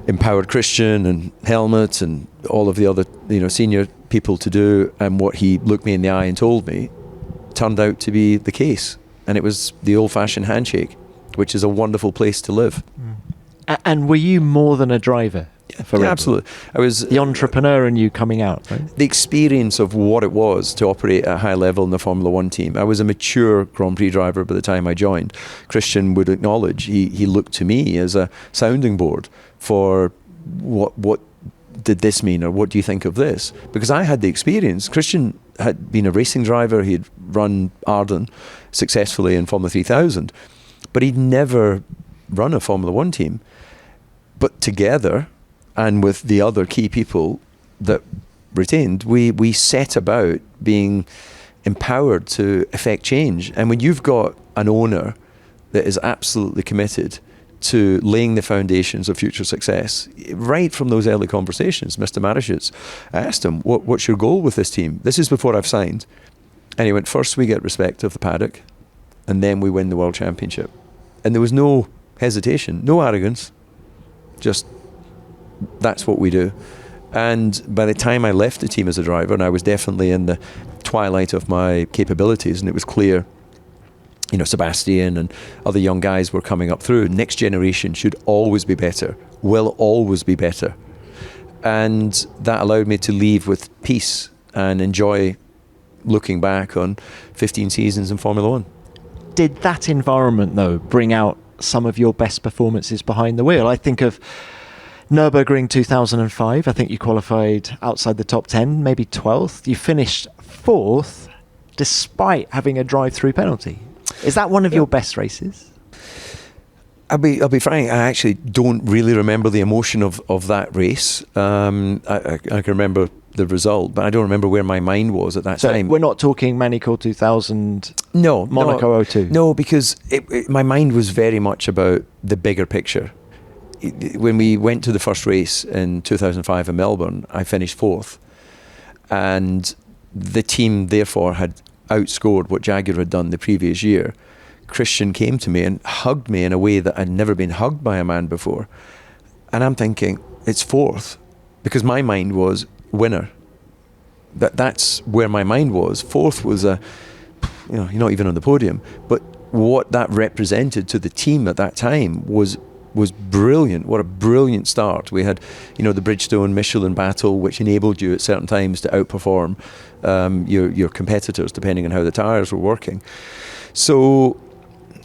empowered Christian and Helmut and all of the other senior people to do, and what he looked me in the eye and told me, turned out to be the case. And it was the old-fashioned handshake, which is a wonderful place to live. And were you more than a driver? Yeah, absolutely. I was the entrepreneur in you coming out, right? The experience of what it was to operate at a high level in the Formula One team. I was a mature Grand Prix driver by the time I joined. Christian would acknowledge he looked to me as a sounding board for what did this mean, or what do you think of this? Because I had the experience. Christian had been a racing driver. He had run Arden successfully in Formula 3000, but he'd never run a Formula One team. But together, and with the other key people that retained, we set about being empowered to effect change. And when you've got an owner that is absolutely committed to laying the foundations of future success, right from those early conversations, Mr. Mateschitz, I asked him, what's your goal with this team? This is before I've signed. And he went, first we get respect of the paddock, and then we win the World Championship. And there was no hesitation, no arrogance, just that's what we do. And by the time I left the team as a driver, and I was definitely in the twilight of my capabilities, and it was clear, Sebastian and other young guys were coming up through. Next generation should always be better, will always be better. And that allowed me to leave with peace and enjoy looking back on 15 seasons in Formula One. Did that environment, though, bring out some of your best performances behind the wheel? I think of Nürburgring 2005. I think you qualified outside the top 10, maybe 12th. You finished 4th despite having a drive-through penalty. Is that one of your best races? I'll be frank, I actually don't really remember the emotion of that race. I can remember the result, but I don't remember where my mind was at that time. We're not talking Magny Cours 2000, no, Monaco 02? No, because my mind was very much about the bigger picture. When we went to the first race in 2005 in Melbourne, I finished 4th. And the team, therefore, had outscored what Jaguar had done the previous year. Christian came to me and hugged me in a way that I'd never been hugged by a man before. And I'm thinking, it's 4th. Because my mind was winner. That's where my mind was. 4th was you're not even on the podium. But what that represented to the team at that time was brilliant. What a brilliant start. We had, the Bridgestone Michelin battle, which enabled you at certain times to outperform your competitors, depending on how the tyres were working. So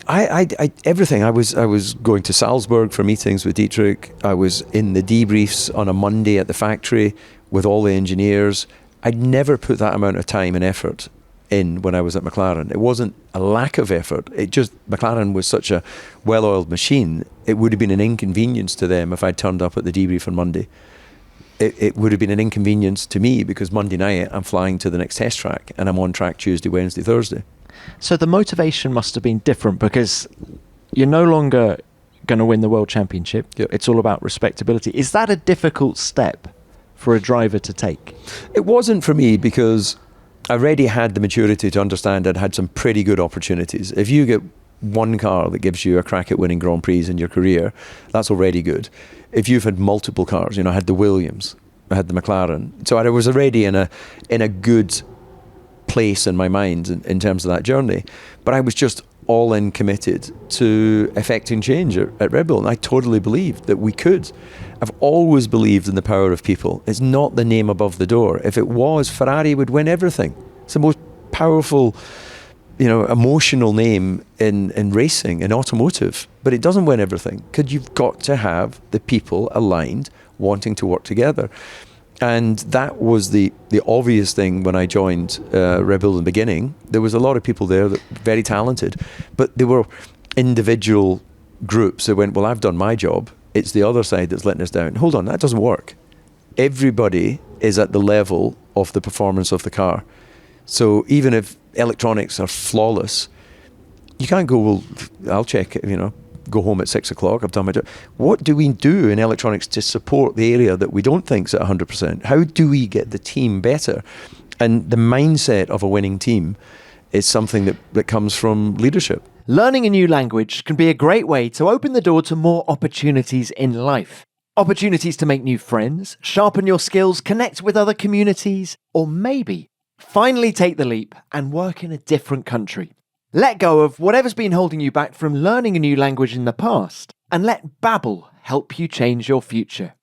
everything. I was going to Salzburg for meetings with Dietrich. I was in the debriefs on a Monday at the factory with all the engineers. I'd never put that amount of time and effort in when I was at McLaren. It wasn't a lack of effort. It just, McLaren was such a well-oiled machine. It would have been an inconvenience to them if I'd turned up at the debrief on Monday. It would have been an inconvenience to me because Monday night I'm flying to the next test track and I'm on track Tuesday, Wednesday, Thursday. So the motivation must have been different because you're no longer going to win the World Championship. Yep. It's all about respectability. Is that a difficult step for a driver to take? It wasn't for me because I already had the maturity to understand I'd had some pretty good opportunities. If you get one car that gives you a crack at winning Grand Prix in your career, that's already good. If you've had multiple cars, I had the Williams, I had the McLaren, so I was already in a good place in my mind in terms of that journey. But I was just all in committed to effecting change at Red Bull, and I totally believed that we could. I've always believed in the power of people. It's not the name above the door. If it was, Ferrari would win everything. It's the most powerful, emotional name in racing, in automotive, but it doesn't win everything because you've got to have the people aligned, wanting to work together. And that was the obvious thing when I joined Red Bull in the beginning. There was a lot of people there that were very talented, but they were individual groups that went, well, I've done my job. It's the other side that's letting us down. Hold on, that doesn't work. Everybody is at the level of the performance of the car. So even if electronics are flawless, you can't go, well, I'll check it, go home at 6 o'clock, I've done my job. What do we do in electronics to support the area that we don't think's at 100%? How do we get the team better? And the mindset of a winning team is something that comes from leadership. Learning a new language can be a great way to open the door to more opportunities in life. Opportunities to make new friends, sharpen your skills, connect with other communities, or maybe finally take the leap and work in a different country. Let go of whatever's been holding you back from learning a new language in the past and let Babbel help you change your future.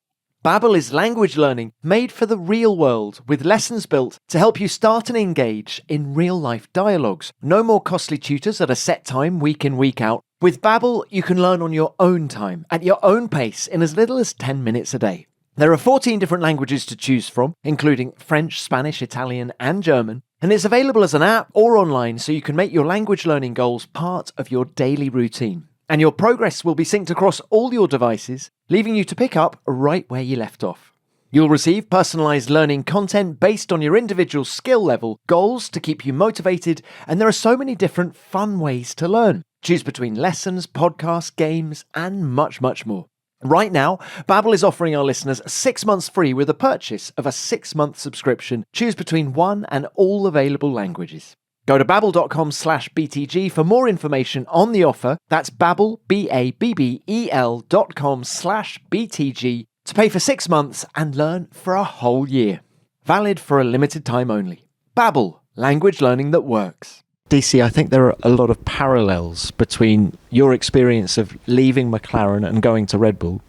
Babbel is language learning made for the real world with lessons built to help you start and engage in real-life dialogues. No more costly tutors at a set time week in, week out. With Babbel, you can learn on your own time, at your own pace, in as little as 10 minutes a day. There are 14 different languages to choose from, including French, Spanish, Italian, and German, and it's available as an app or online so you can make your language learning goals part of your daily routine. And your progress will be synced across all your devices, leaving you to pick up right where you left off. You'll receive personalized learning content based on your individual skill level, goals to keep you motivated, and there are so many different fun ways to learn. Choose between lessons, podcasts, games, and much, much more. Right now, Babbel is offering our listeners 6 months free with a purchase of a 6-month subscription. Choose between one and all available languages. Go to babbel.com/BTG for more information on the offer. That's Babbel, BABBEL.com/BTG to pay for 6 months and learn for a whole year. Valid for a limited time only. Babbel, language learning that works. DC, I think there are a lot of parallels between your experience of leaving McLaren and going to Red Bull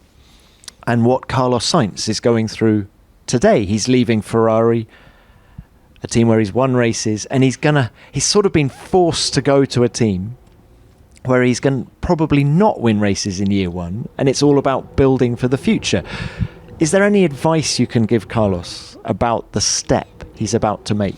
and what Carlos Sainz is going through today. He's leaving Ferrari, a team where he's won races, and he's sort of been forced to go to a team where he's going to probably not win races in year one, and it's all about building for the future. Is there any advice you can give Carlos about the step he's about to make?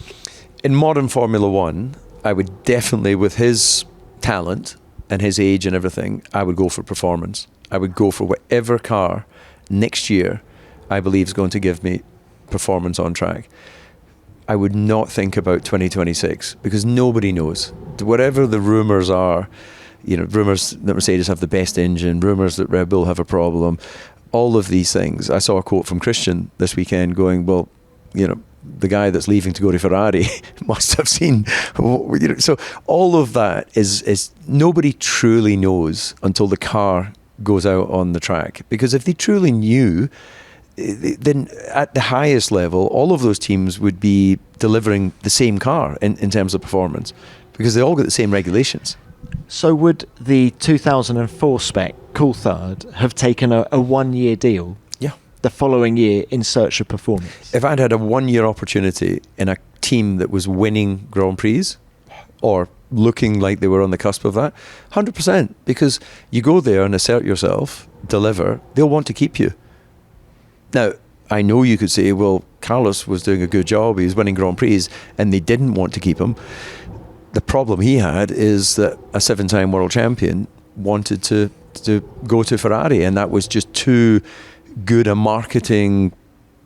In modern Formula One, I would definitely, with his talent and his age and everything, I would go for performance. I would go for whatever car next year I believe is going to give me performance on track. I would not think about 2026 because nobody knows. Whatever the rumours are, rumours that Mercedes have the best engine, rumours that Red Bull have a problem, all of these things. I saw a quote from Christian this weekend going, well, the guy that's leaving to go to Ferrari must have seen, so all of that is nobody truly knows until the car goes out on the track. Because if they truly knew, then at the highest level, all of those teams would be delivering the same car in terms of performance because they all got the same regulations. So would the 2004 spec Coulthard have taken a 1-year deal? Yeah. The following year in search of performance? If I'd had a 1-year opportunity in a team that was winning Grand Prix or looking like they were on the cusp of that, 100%, because you go there and assert yourself, deliver, they'll want to keep you. Now, I know you could say, well, Carlos was doing a good job. He was winning Grand Prix, and they didn't want to keep him. The problem he had is that a 7-time world champion wanted to go to Ferrari, and that was just too good a marketing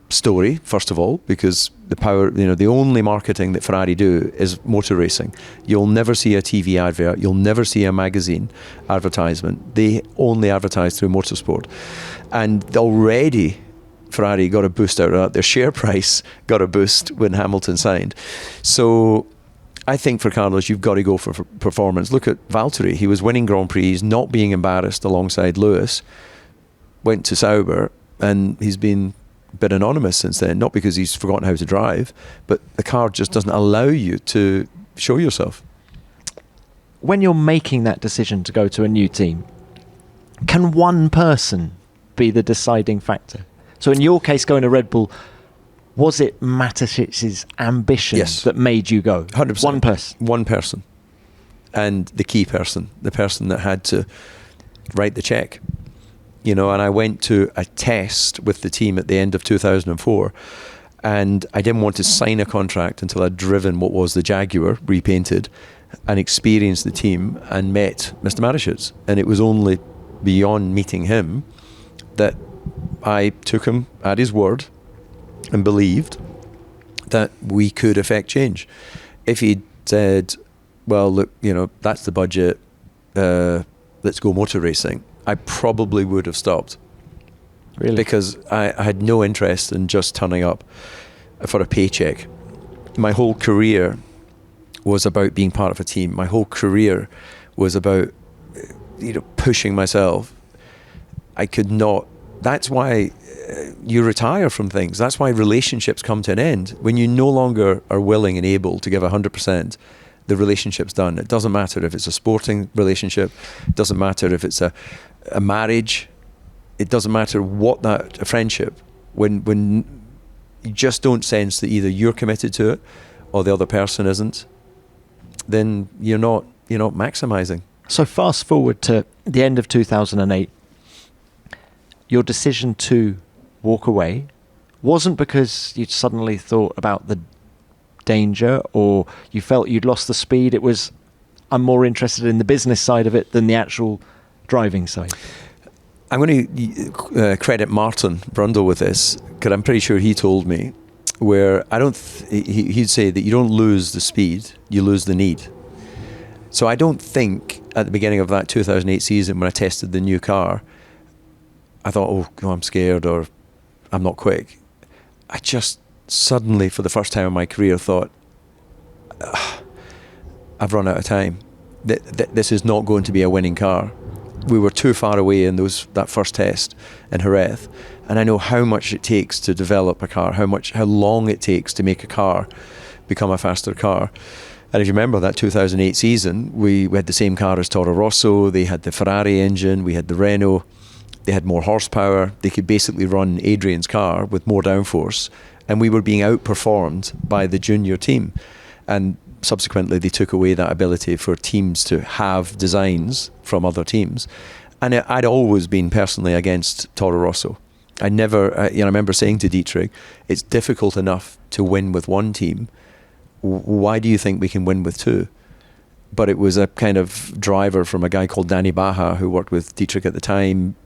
story, first of all, because the only marketing that Ferrari do is motor racing. You'll never see a TV advert, you'll never see a magazine advertisement. They only advertise through motorsport. And already Ferrari got a boost out of that. Their share price got a boost when Hamilton signed. So I think for Carlos, you've got to go for performance. Look at Valtteri. He was winning Grand Prix, not being embarrassed alongside Lewis, went to Sauber, and he's been a bit anonymous since then. Not because he's forgotten how to drive, but the car just doesn't allow you to show yourself. When you're making that decision to go to a new team, can one person be the deciding factor? So in your case, going to Red Bull, was it Matisic's ambition that made you go? 100%. One person. One person. And the key person, the person that had to write the check. And I went to a test with the team at the end of 2004, and I didn't want to sign a contract until I'd driven what was the Jaguar, repainted, and experienced the team and met Mr. Matisic. And it was only beyond meeting him that I took him at his word and believed that we could affect change. If he'd said, well, look, that's the budget, let's go motor racing, I probably would have stopped. Really? Because I had no interest in just turning up for a paycheck. My whole career was about being part of a team. My whole career was about pushing myself. I could not. That's why you retire from things. That's why relationships come to an end. When you no longer are willing and able to give 100%, the relationship's done. It doesn't matter if it's a sporting relationship. It doesn't matter if it's a marriage. It doesn't matter a friendship. When you just don't sense that either you're committed to it or the other person isn't, then you're not maximising. So fast forward to the end of 2008. Your decision to walk away wasn't because you suddenly thought about the danger or you felt you'd lost the speed. It was, I'm more interested in the business side of it than the actual driving side. I'm going to credit Martin Brundle with this, because I'm pretty sure he told me, where he'd say that you don't lose the speed, you lose the need. So I don't think at the beginning of that 2008 season when I tested the new car, I thought, I'm scared or I'm not quick. I just suddenly, for the first time in my career, thought, I've run out of time. This is not going to be a winning car. We were too far away in that first test in Jerez, and I know how much it takes to develop a car, how long it takes to make a car become a faster car. And if you remember that 2008 season, we had the same car as Toro Rosso. They had the Ferrari engine, we had the Renault. They had more horsepower. They could basically run Adrian's car with more downforce, and we were being outperformed by the junior team. And subsequently, they took away that ability for teams to have designs from other teams. And I'd always been personally against Toro Rosso. I remember saying to Dietrich, it's difficult enough to win with one team. Why do you think we can win with two? But it was a kind of driver from a guy called Danny Baja, who worked with Dietrich at the time,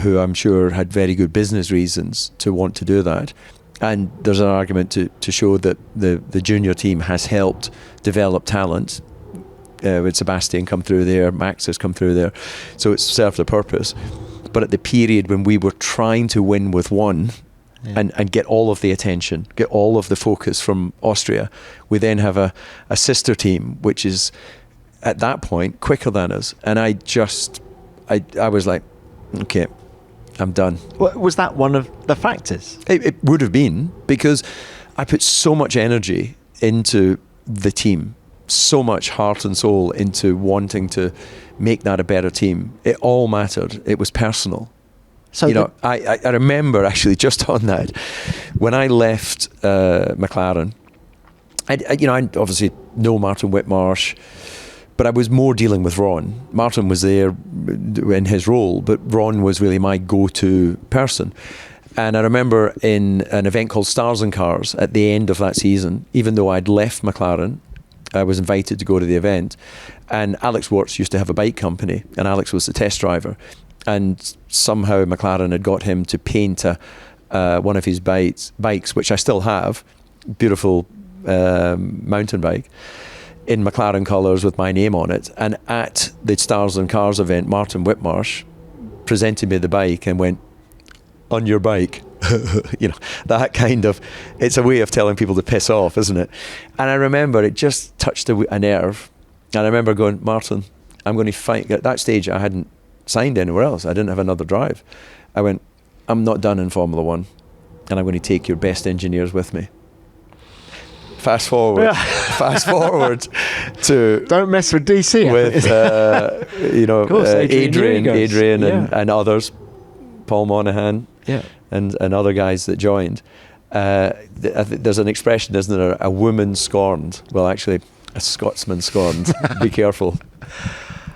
who I'm sure had very good business reasons to want to do that. And there's an argument to show that the junior team has helped develop talent. With Sebastian come through there, Max has come through there. So it's served a purpose. But at the period when we were trying to win with one and get all of the attention, get all of the focus from Austria, we then have a sister team, which is at that point quicker than us. And I was like, okay, I'm done. Was that one of the factors? It would have been, because I put so much energy into the team, so much heart and soul into wanting to make that a better team. It all mattered. It was personal. So I remember actually just on that, when I left McLaren, I obviously know Martin Whitmarsh, but I was more dealing with Ron. Martin was there in his role, but Ron was really my go-to person. And I remember in an event called Stars and Cars at the end of that season, even though I'd left McLaren, I was invited to go to the event. And Alex Warts used to have a bike company, and Alex was the test driver. And somehow McLaren had got him to paint one of his bikes, which I still have, beautiful mountain bike, in McLaren colours with my name on it. And at the Stars and Cars event, Martin Whitmarsh presented me the bike and went, "On your bike." You know, that kind of, it's a way of telling people to piss off, isn't it? And I remember it just touched a nerve. And I remember going, "Martin, I'm going to fight." At that stage, I hadn't signed anywhere else. I didn't have another drive. I went, "I'm not done in Formula One, and I'm going to take your best engineers with me." Fast forward to Don't mess with DC with Adrian and others, Paul Monahan, and other guys that joined. There's an expression, isn't there? A woman scorned. Well, actually, a Scotsman scorned. Be careful.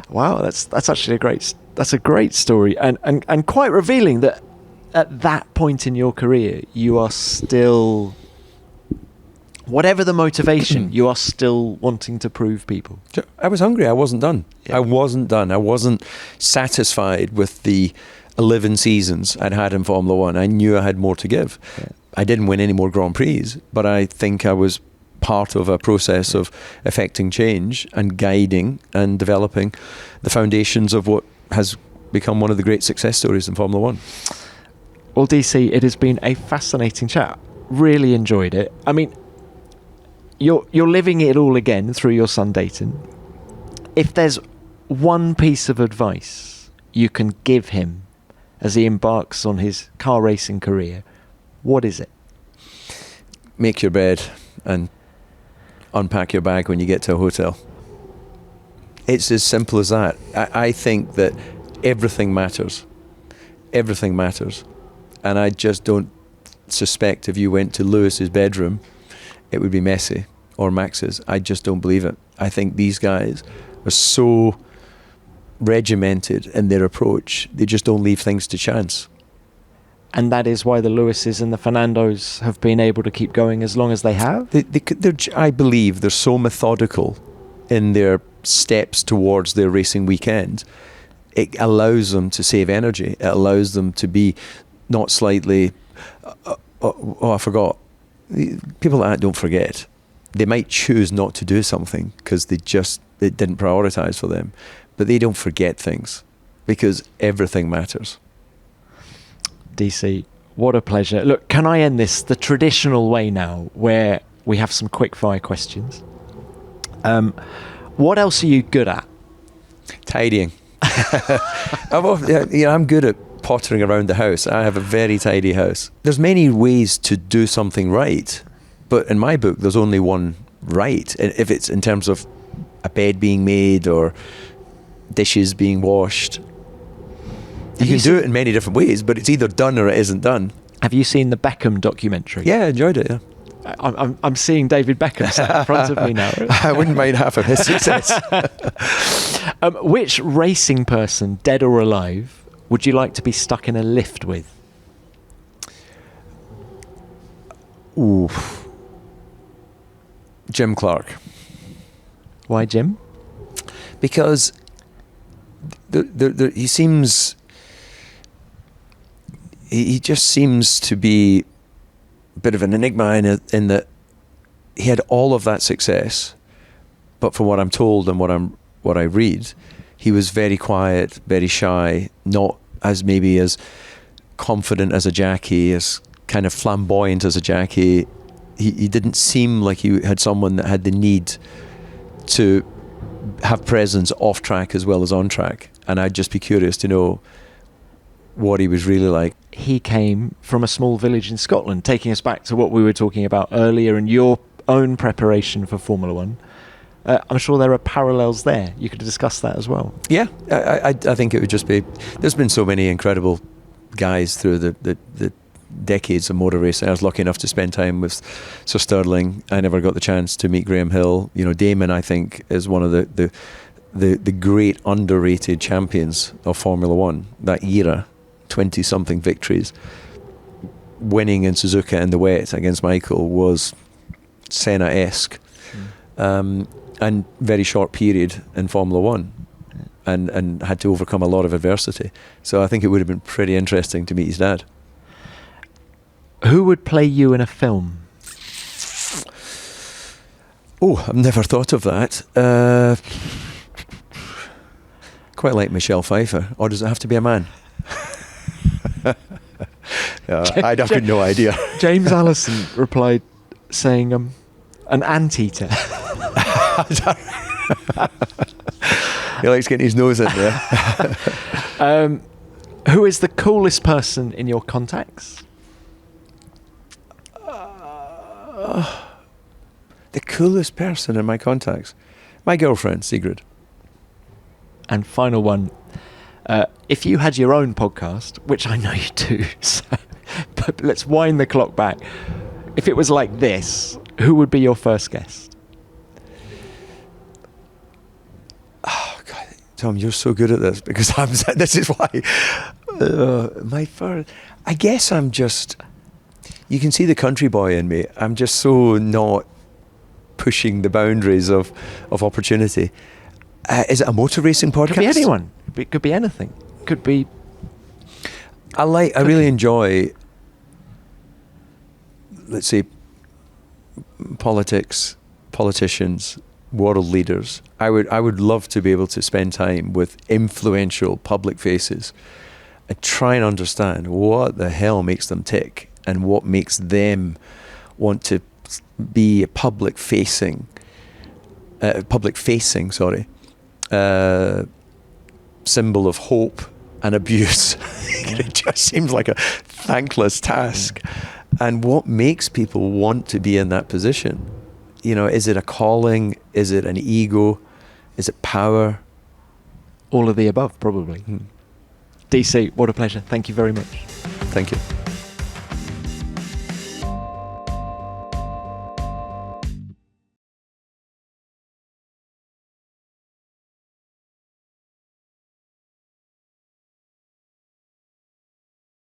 Wow, that's actually a great story, and quite revealing that at that point in your career you are still, whatever the motivation, you are still wanting to prove people. I was hungry. I wasn't done. I wasn't done. I wasn't satisfied with the 11 seasons I'd had in Formula One. I knew I had more to give. I didn't win any more Grand Prix, but I think I was part of a process of effecting change and guiding and developing the foundations of what has become one of the great success stories in Formula One. Well, DC, it has been a fascinating chat. Really enjoyed it. I mean, you're living it all again through your son Dayton. If there's one piece of advice you can give him as he embarks on his car racing career, what is it? Make your bed and unpack your bag when you get to a hotel. It's as simple as that. I think that everything matters. Everything matters. And I just don't suspect if you went to Lewis's bedroom, it would be messy, or Max's. I just don't believe it. I think these guys are so regimented in their approach. They just don't leave things to chance. And that is why the Lewises and the Fernandos have been able to keep going as long as they have? I believe they're so methodical in their steps towards their racing weekend. It allows them to save energy. It allows them to be not slightly, I forgot. People like that don't forget. They might choose not to do something because it didn't prioritise for them. But they don't forget things because everything matters. DC, what a pleasure. Look, can I end this the traditional way now, where we have some quickfire questions? What else are you good at? Tidying. I'm good at pottering around the house. I have a very tidy house. There's many ways to do something right, but in my book, there's only one right. If it's in terms of a bed being made or dishes being washed. You can do it in many different ways, but it's either done or it isn't done. Have you seen the Beckham documentary? Yeah, I enjoyed it, yeah. I'm seeing David Beckham sat in front of me now. I wouldn't mind half of his success. Which racing person, dead or alive, would you like to be stuck in a lift with? Ooh. Jim Clark. Why Jim? Because he seems... He just seems to be a bit of an enigma in that he had all of that success, but from what I'm told and what I read, he was very quiet, very shy, not as maybe as confident as a Jackie, as kind of flamboyant as a Jackie. He didn't seem like he had someone that had the need to have presence off track as well as on track. And I'd just be curious to know what he was really like. He came from a small village in Scotland, taking us back to what we were talking about earlier and your own preparation for Formula One. I'm sure there are parallels there. You could discuss that as well. Yeah, I think it would just be... There's been so many incredible guys through the decades of motor racing. I was lucky enough to spend time with Sir Stirling. I never got the chance to meet Graham Hill. You know, Damon, I think, is one of the great underrated champions of Formula One, that era. 20-something victories. winning in Suzuka in the wet against Michael was Senna-esque, and very short period in Formula One, and had to overcome a lot of adversity. So I think it would have been pretty interesting to meet his dad. Who would play you in a film? Oh, I've never thought of that. Quite like Michelle Pfeiffer. Or does it have to be a man? I've got no idea. James Allison replied saying, an anteater. He likes getting his nose in there. Who is the coolest person in your contacts? The coolest person in my contacts? My girlfriend, Sigrid. And final one, if you had your own podcast, which I know you do, so, but let's wind the clock back. If it was like this, who would be your first guest? Oh God, Tom, you're so good at this, because this is why my first. I guess I'm just. You can see the country boy in me. I'm just so not pushing the boundaries of opportunity. Is it a motor racing podcast? Could be anyone. It could be anything. Could be. I really enjoy, let's say, politicians, world leaders. I would love to be able to spend time with influential public faces and try and understand what the hell makes them tick and what makes them want to be a public facing, symbol of hope and abuse. It just seems like a thankless task. And what makes people want to be in that position? You know, is it a calling? Is it an ego? Is it power? All of the above, probably. DC, what a pleasure. Thank you very much. Thank you.